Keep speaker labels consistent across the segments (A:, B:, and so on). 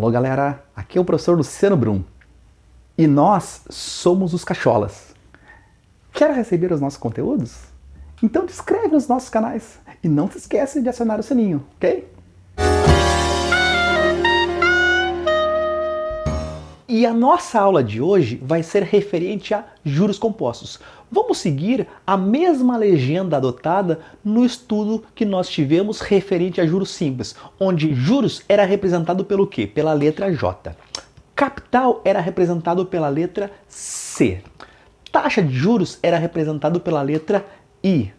A: Alô galera, aqui é o professor Luciano Brum e nós somos os Cacholas. Quer receber os nossos conteúdos? Então te inscreve nos nossos canais e não se esquece de acionar o sininho, ok? E a nossa aula de hoje vai ser referente a juros compostos. Vamos seguir a mesma legenda adotada no estudo que nós tivemos referente a juros simples, onde juros era representado pelo quê? Pela letra J. Capital era representado pela letra C. Taxa de juros era representado pela letra I.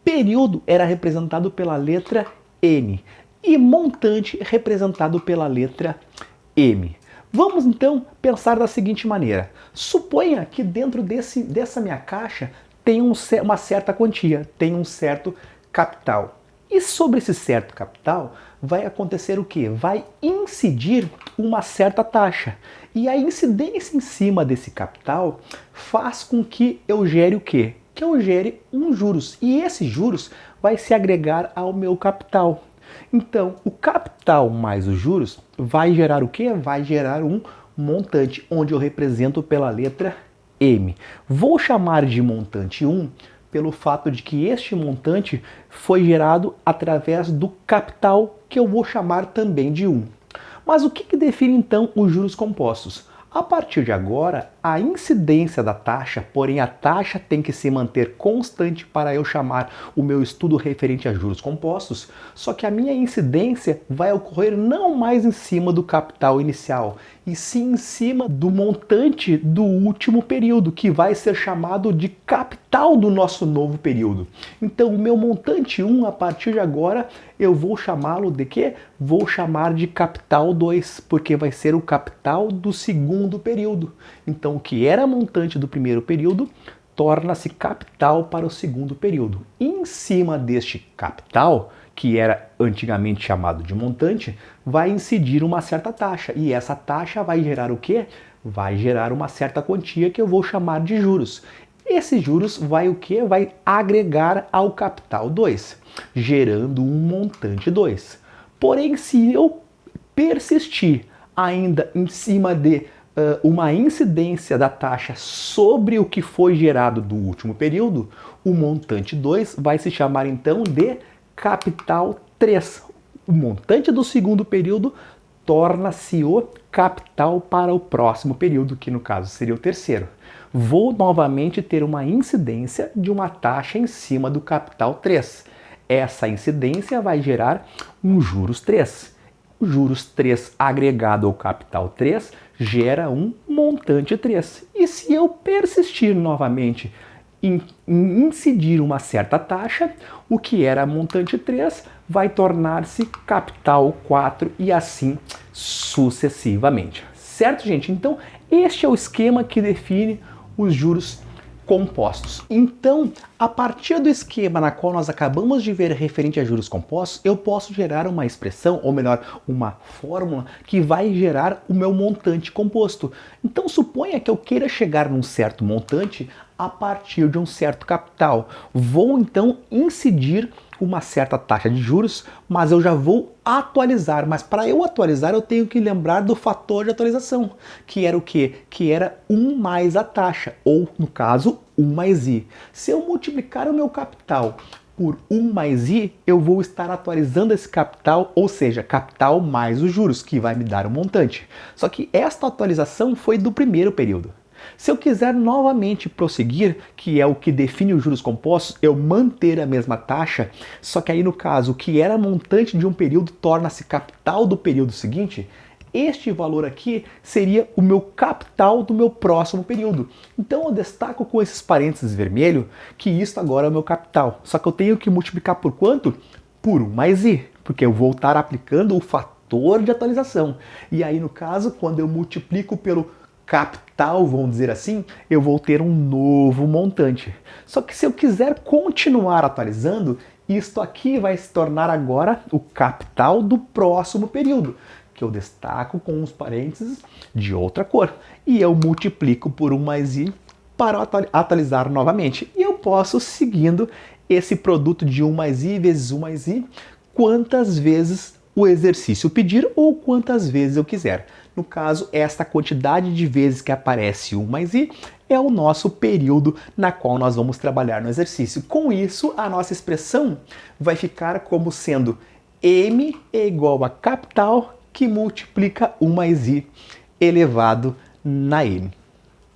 A: Período era representado pela letra N. E montante representado pela letra M. Vamos então pensar da seguinte maneira. Suponha que dentro dessa minha caixa tem uma certa quantia, tem um certo capital. E sobre esse certo capital vai acontecer o quê? Vai incidir uma certa taxa. E a incidência em cima desse capital faz com que eu gere o quê? Que eu gere juros. E esse juros vai se agregar ao meu capital. Então, o capital mais os juros vai gerar o quê? Vai gerar um montante, onde eu represento pela letra M. Vou chamar de montante 1 pelo fato de que este montante foi gerado através do capital, que eu vou chamar também de 1. Mas o que define então os juros compostos? A partir de agora, a incidência da taxa, porém a taxa tem que se manter constante para eu chamar o meu estudo referente a juros compostos, só que a minha incidência vai ocorrer não mais em cima do capital inicial, e sim em cima do montante do último período, que vai ser chamado de capital do nosso novo período. Então o meu montante 1, a partir de agora, eu vou chamá-lo de quê? Vou chamar de capital 2, porque vai ser o capital do segundo período. Então o que era montante do primeiro período torna-se capital para o segundo período. E em cima deste capital, que era antigamente chamado de montante, vai incidir uma certa taxa. E essa taxa vai gerar o quê? Vai gerar uma certa quantia que eu vou chamar de juros. Esses juros vai o quê? Vai agregar ao capital 2, gerando um montante 2. Porém, se eu persistir ainda em cima de uma incidência da taxa sobre o que foi gerado do último período, o montante 2 vai se chamar então de capital 3. O montante do segundo período torna-se o capital para o próximo período, que no caso seria o terceiro. Vou novamente ter uma incidência de uma taxa em cima do capital 3. Essa incidência vai gerar um juros 3. O juros 3 agregado ao capital 3 gera um montante 3. E se eu persistir novamente em incidir uma certa taxa, o que era montante 3 vai tornar-se capital 4 e assim sucessivamente. Certo, gente? Então, este é o esquema que define os juros compostos. Então, a partir do esquema na qual nós acabamos de ver referente a juros compostos, eu posso gerar uma expressão, ou melhor, uma fórmula que vai gerar o meu montante composto. Então, suponha que eu queira chegar num certo montante a partir de um certo capital. Vou então incidir uma certa taxa de juros, mas eu já vou atualizar. Mas para eu atualizar, eu tenho que lembrar do fator de atualização, que era o quê? Que era 1 mais a taxa, ou no caso, 1 mais I. Se eu multiplicar o meu capital por 1 mais I, eu vou estar atualizando esse capital, ou seja, capital mais os juros, que vai me dar um montante. Só que esta atualização foi do primeiro período. Se eu quiser novamente prosseguir, que é o que define os juros compostos, eu manter a mesma taxa, só que aí no caso o que era montante de um período torna-se capital do período seguinte, este valor aqui seria o meu capital do meu próximo período. Então eu destaco com esses parênteses vermelho que isto agora é o meu capital. Só que eu tenho que multiplicar por quanto? Por 1 mais I, porque eu vou estar aplicando o fator de atualização. E aí no caso, quando eu multiplico pelo capital, vamos dizer assim, eu vou ter um novo montante. Só que se eu quiser continuar atualizando, isto aqui vai se tornar agora o capital do próximo período, que eu destaco com os parênteses de outra cor. E eu multiplico por 1 mais I para atualizar novamente. E eu posso, seguindo esse produto de 1 mais I vezes 1 mais I, quantas vezes o exercício pedir ou quantas vezes eu quiser. No caso, esta quantidade de vezes que aparece 1 mais i é o nosso período na qual nós vamos trabalhar no exercício. Com isso, a nossa expressão vai ficar como sendo m é igual a capital que multiplica 1 mais i elevado na n.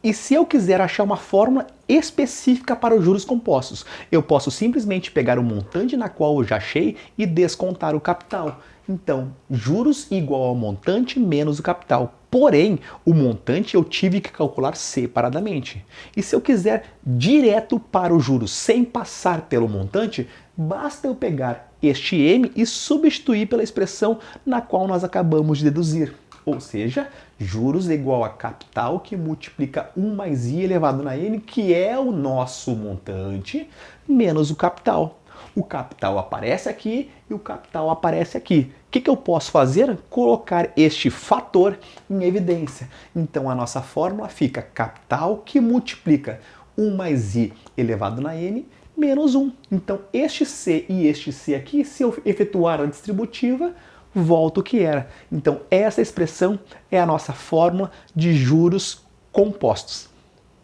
A: E se eu quiser achar uma fórmula específica para os juros compostos, eu posso simplesmente pegar o montante na qual eu já achei e descontar o capital. Então, juros igual ao montante menos o capital. Porém, o montante eu tive que calcular separadamente. E se eu quiser direto para os juros sem passar pelo montante, basta eu pegar este m e substituir pela expressão na qual nós acabamos de deduzir. Ou seja, juros é igual a capital que multiplica 1 mais i elevado na n, que é o nosso montante, menos o capital. O capital aparece aqui e o capital aparece aqui. O que eu posso fazer? Colocar este fator em evidência. Então a nossa fórmula fica capital que multiplica 1 mais i elevado na n menos 1. Então este c e este c aqui, se eu efetuar a distributiva, volta o que era. Então essa expressão é a nossa fórmula de juros compostos.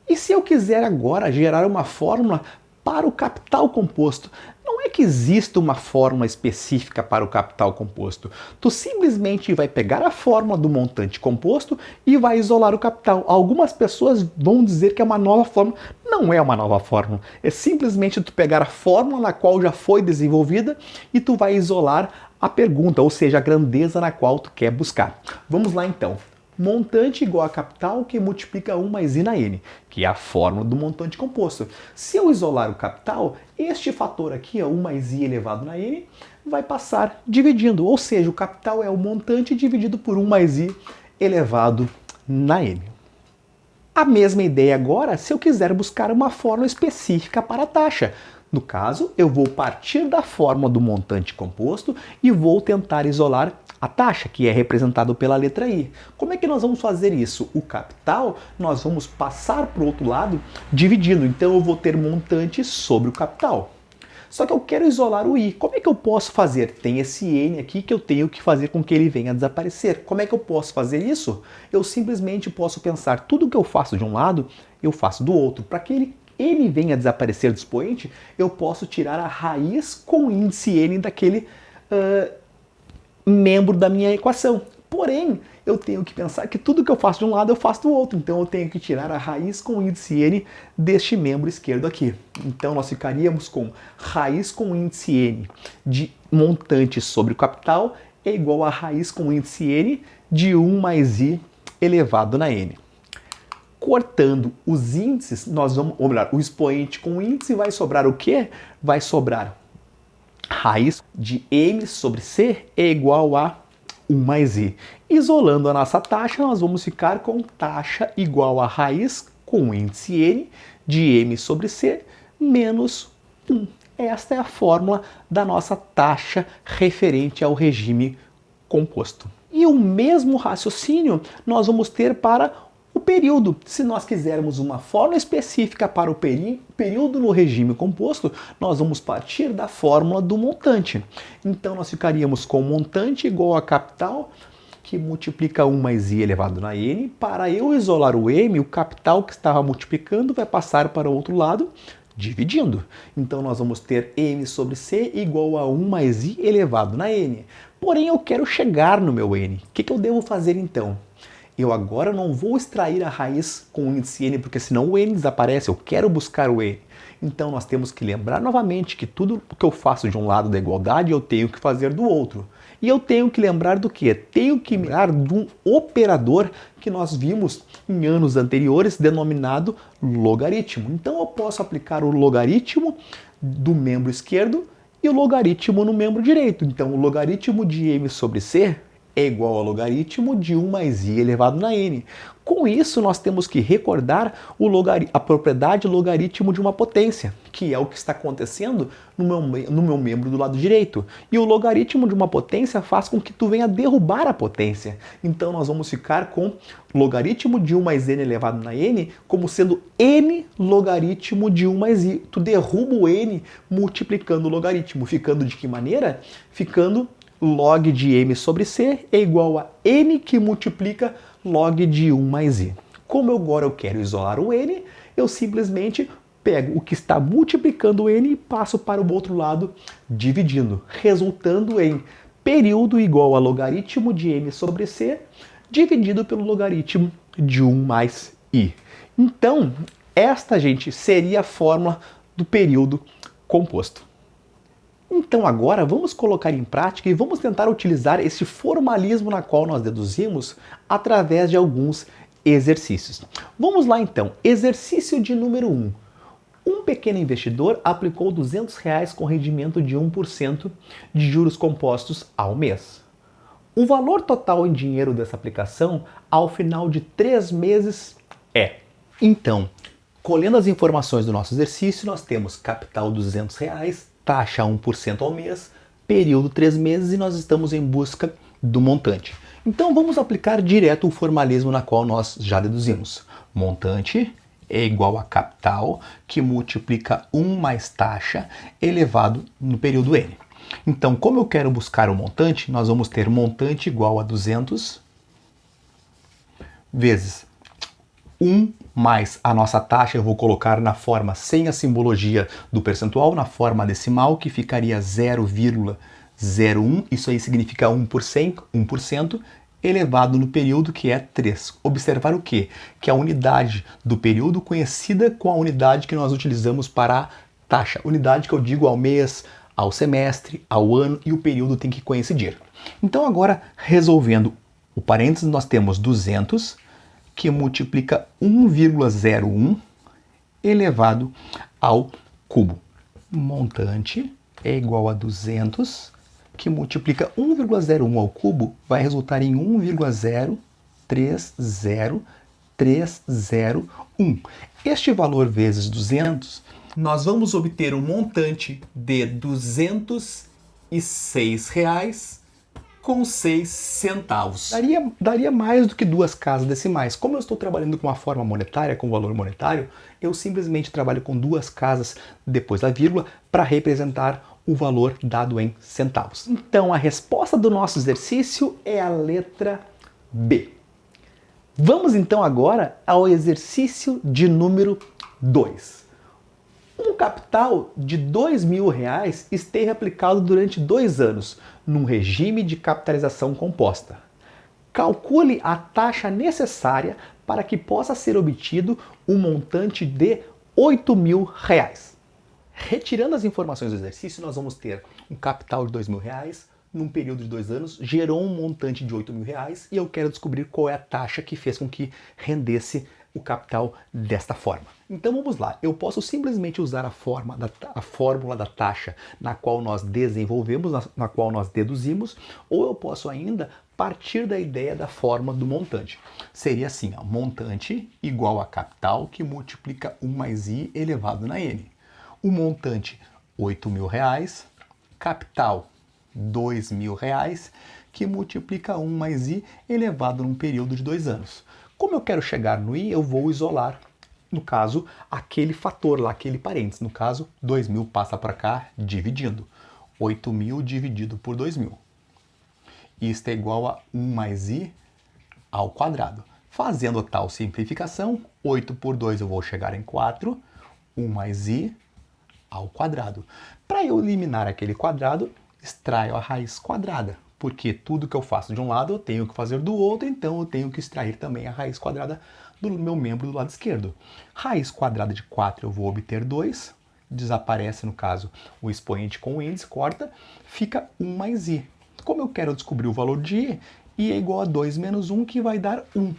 A: E se eu quiser agora gerar uma fórmula para o capital composto? Não é que exista uma fórmula específica para o capital composto. Tu simplesmente vai pegar a fórmula do montante composto e vai isolar o capital. Algumas pessoas vão dizer que é uma nova fórmula. Não é uma nova fórmula. É simplesmente tu pegar a fórmula na qual já foi desenvolvida e tu vai isolar a pergunta, ou seja, a grandeza na qual tu quer buscar. Vamos lá então. Montante igual a capital que multiplica 1 mais i na n, que é a fórmula do montante composto. Se eu isolar o capital, este fator aqui, 1 mais i elevado na n, vai passar dividindo, ou seja, o capital é o montante dividido por 1 mais i elevado na n. A mesma ideia agora se eu quiser buscar uma fórmula específica para a taxa. No caso, eu vou partir da fórmula do montante composto e vou tentar isolar a taxa, que é representado pela letra I. Como é que nós vamos fazer isso? O capital nós vamos passar para o outro lado dividindo. Então eu vou ter montante sobre o capital. Só que eu quero isolar o I. Como é que eu posso fazer? Tem esse N aqui que eu tenho que fazer com que ele venha a desaparecer. Como é que eu posso fazer isso? Eu simplesmente posso pensar tudo que eu faço de um lado, eu faço do outro. Para que ele venha a desaparecer do expoente, eu posso tirar a raiz com o índice N daquele membro da minha equação. Porém, eu tenho que pensar que tudo que eu faço de um lado, eu faço do outro. Então eu tenho que tirar a raiz com o índice N deste membro esquerdo aqui. Então nós ficaríamos com raiz com o índice N de montante sobre o capital é igual a raiz com o índice N de 1 mais i elevado na n. Cortando os índices, nós vamos, ou melhor, o expoente com o índice vai sobrar o quê? Vai sobrar raiz de m sobre c é igual a 1 mais i. Isolando a nossa taxa, nós vamos ficar com taxa igual a raiz com o índice n de m sobre c menos 1. Esta é a fórmula da nossa taxa referente ao regime composto. E o mesmo raciocínio nós vamos ter para o período. Se nós quisermos uma fórmula específica para o período no regime composto, nós vamos partir da fórmula do montante. Então nós ficaríamos com montante igual a capital, que multiplica 1 mais i elevado na n. Para eu isolar o m, o capital que estava multiplicando vai passar para o outro lado, dividindo. Então nós vamos ter m sobre c igual a 1 mais i elevado na n. Porém eu quero chegar no meu n. O que eu devo fazer então? Eu agora não vou extrair a raiz com o índice n, porque senão o n desaparece, eu quero buscar o n. Então nós temos que lembrar novamente que tudo que eu faço de um lado da igualdade eu tenho que fazer do outro. E eu tenho que lembrar do quê? Tenho que lembrar de um operador que nós vimos em anos anteriores, denominado logaritmo. Então eu posso aplicar o logaritmo do membro esquerdo e o logaritmo no membro direito. Então o logaritmo de m sobre c é igual ao logaritmo de 1 mais i elevado na n. Com isso, nós temos que recordar a propriedade logaritmo de uma potência, que é o que está acontecendo no meu membro do lado direito. E o logaritmo de uma potência faz com que tu venha derrubar a potência. Então, nós vamos ficar com logaritmo de 1 mais n elevado na n como sendo n logaritmo de 1 mais i. Tu derruba o n multiplicando o logaritmo, ficando de que maneira? Ficando log de m sobre c é igual a n que multiplica log de 1 mais i. Como agora eu quero isolar o n, eu simplesmente pego o que está multiplicando o n e passo para o outro lado dividindo, resultando em período igual a logaritmo de m sobre c dividido pelo logaritmo de 1 mais i. Então, esta, gente, seria a fórmula do período composto. Então agora vamos colocar em prática e vamos tentar utilizar esse formalismo na qual nós deduzimos através de alguns exercícios. Vamos lá então. Exercício de número 1. Um pequeno investidor aplicou R$200 com rendimento de 1% de juros compostos ao mês. O valor total em dinheiro dessa aplicação ao final de 3 meses é... Então, colhendo as informações do nosso exercício, nós temos capital R$200, taxa 1% ao mês, período 3 meses e nós estamos em busca do montante. Então vamos aplicar direto o formalismo na qual nós já deduzimos. Montante é igual a capital que multiplica 1 mais taxa elevado no período n. Então, como eu quero buscar o montante, nós vamos ter montante igual a 200 vezes 1 mais a nossa taxa, eu vou colocar na forma sem a simbologia do percentual, na forma decimal, que ficaria 0,01, isso aí significa 1%, elevado no período, que é 3. Observar o quê? Que a unidade do período conhecida com a unidade que nós utilizamos para a taxa. Unidade que eu digo ao mês, ao semestre, ao ano, e o período tem que coincidir. Então agora, resolvendo o parênteses, nós temos 200, que multiplica 1,01 elevado ao cubo. Montante é igual a 200, que multiplica 1,01 ao cubo, vai resultar em 1,030301. Este valor vezes 200, nós vamos obter um montante de R$206,06. Daria mais do que 2 casas decimais. Como eu estou trabalhando com uma forma monetária, com valor monetário, eu simplesmente trabalho com 2 casas depois da vírgula para representar o valor dado em centavos. Então a resposta do nosso exercício é a letra B. Vamos então agora ao exercício de número 2. Um capital de R$2.000 esteve aplicado durante 2 anos, num regime de capitalização composta. Calcule a taxa necessária para que possa ser obtido um montante de R$8.000. Retirando as informações do exercício, nós vamos ter um capital de R$2.000, num período de 2 anos, gerou um montante de R$8.000 e eu quero descobrir qual é a taxa que fez com que rendesse o capital desta forma. Então vamos lá, eu posso simplesmente usar a fórmula da taxa na qual nós desenvolvemos, na qual nós deduzimos, ou eu posso ainda partir da ideia da forma do montante. Seria assim, ó, montante igual a capital que multiplica 1 mais i elevado na n. O montante R$8.000, capital R$2.000, que multiplica 1 mais i elevado num período de 2 anos. Como eu quero chegar no i, eu vou isolar, no caso, aquele fator lá, aquele parênteses. No caso, 2.000 passa para cá, dividindo. 8.000 dividido por 2.000. Isto é igual a 1 mais i ao quadrado. Fazendo tal simplificação, 8 por 2 eu vou chegar em 4, 1 mais i ao quadrado. Para eu eliminar aquele quadrado, extraio a raiz quadrada, porque tudo que eu faço de um lado eu tenho que fazer do outro, então eu tenho que extrair também a raiz quadrada do meu membro do lado esquerdo. Raiz quadrada de 4 eu vou obter 2, desaparece no caso o expoente com o índice, corta, fica 1 mais i. Como eu quero descobrir o valor de i é igual a 2 menos 1, que vai dar 1.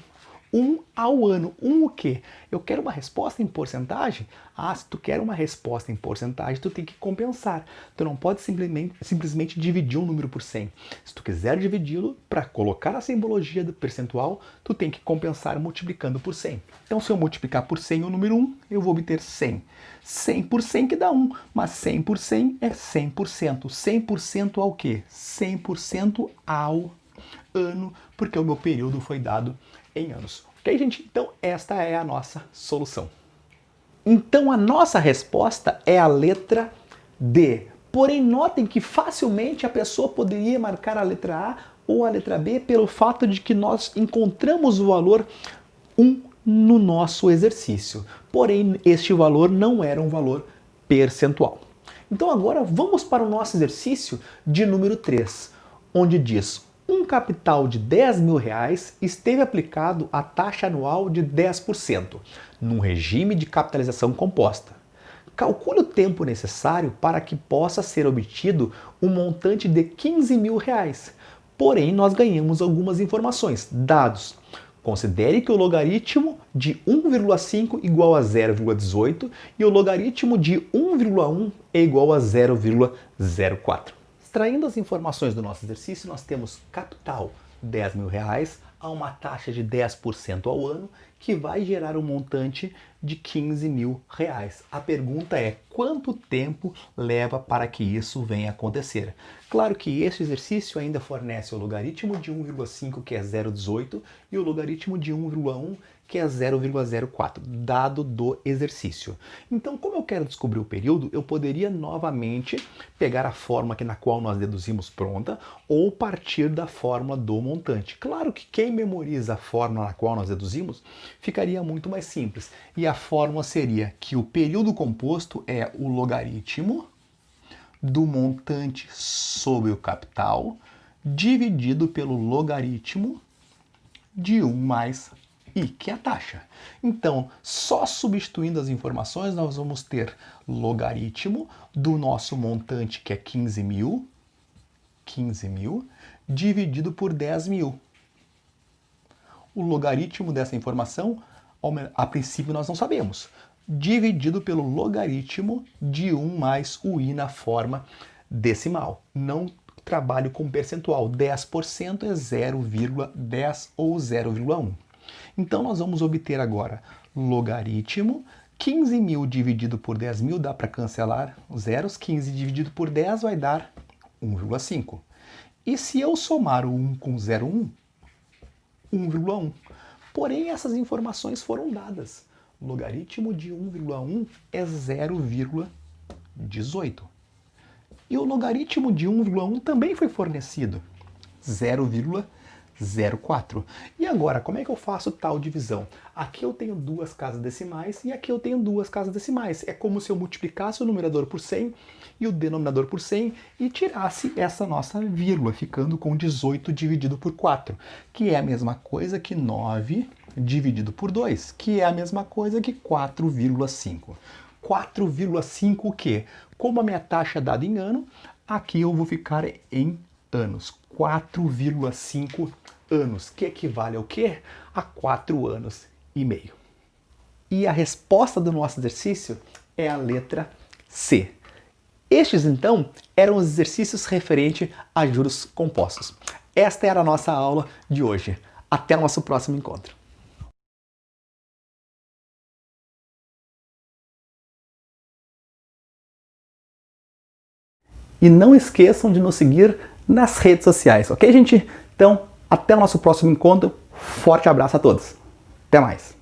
A: 1 ao ano. 1 o quê? Eu quero uma resposta em porcentagem? Ah, se tu quer uma resposta em porcentagem, tu tem que compensar. Tu não pode simplesmente dividir um número por 100. Se tu quiser dividi-lo, para colocar a simbologia do percentual, tu tem que compensar multiplicando por 100. Então, se eu multiplicar por 100 o número 1, eu vou obter 100. 100 por 100 que dá 1, mas 100 por 100 é 100%. 100% ao quê? 100% ao ano, porque o meu período foi dado em anos. Ok, gente? Então, esta é a nossa solução. Então, a nossa resposta é a letra D. Porém, notem que facilmente a pessoa poderia marcar a letra A ou a letra B pelo fato de que nós encontramos o valor 1 no nosso exercício. Porém, este valor não era um valor percentual. Então agora vamos para o nosso exercício de número 3, onde diz: um capital de R$10.000 esteve aplicado à taxa anual de 10%, num regime de capitalização composta. Calcule o tempo necessário para que possa ser obtido um montante de R$15.000. Porém, nós ganhamos algumas informações, dados. Considere que o logaritmo de 1,5 igual a 0,18 e o logaritmo de 1,1 é igual a 0,04. Extraindo as informações do nosso exercício, nós temos capital R$10.000 a uma taxa de 10% ao ano, que vai gerar um montante de R$15.000. A pergunta é: quanto tempo leva para que isso venha a acontecer? Claro que esse exercício ainda fornece o logaritmo de 1,5, que é 0,18, e o logaritmo de 1,1, que é 0,04, dado do exercício. Então, como eu quero descobrir o período, eu poderia novamente pegar a fórmula na qual nós deduzimos pronta ou partir da fórmula do montante. Claro que quem memoriza a fórmula na qual nós deduzimos ficaria muito mais simples. E a fórmula seria que o período composto é o logaritmo do montante sobre o capital dividido pelo logaritmo de 1 mais I, que é a taxa. Então, só substituindo as informações, nós vamos ter logaritmo do nosso montante, que é 15.000, dividido por 10.000. O logaritmo dessa informação, a princípio, nós não sabemos. Dividido pelo logaritmo de 1 mais o I na forma decimal. Não trabalho com percentual. 10% é 0,10 ou 0,1. Então, nós vamos obter agora logaritmo. 15.000 dividido por 10.000 dá para cancelar os zeros. 15 dividido por 10 vai dar 1,5. E se eu somar o 1 com 0,1, 1,1. Porém, essas informações foram dadas. Logaritmo de 1,1 é 0,18. E o logaritmo de 1,1 também foi fornecido, 0,04. E agora, como é que eu faço tal divisão? Aqui eu tenho duas casas decimais e aqui eu tenho duas casas decimais. É como se eu multiplicasse o numerador por 100 e o denominador por 100 e tirasse essa nossa vírgula, ficando com 18 dividido por 4, que é a mesma coisa que 9 dividido por 2, que é a mesma coisa que 4,5. 4,5 o quê? Como a minha taxa é dada em ano, aqui eu vou ficar em anos. 4,5 anos, que equivale ao quê? A 4 anos e meio. E a resposta do nosso exercício é a letra C. Estes, então, eram os exercícios referentes a juros compostos. Esta era a nossa aula de hoje. Até o nosso próximo encontro. E não esqueçam de nos seguir nas redes sociais, ok, gente? Então, até o nosso próximo encontro. Forte abraço a todos. Até mais.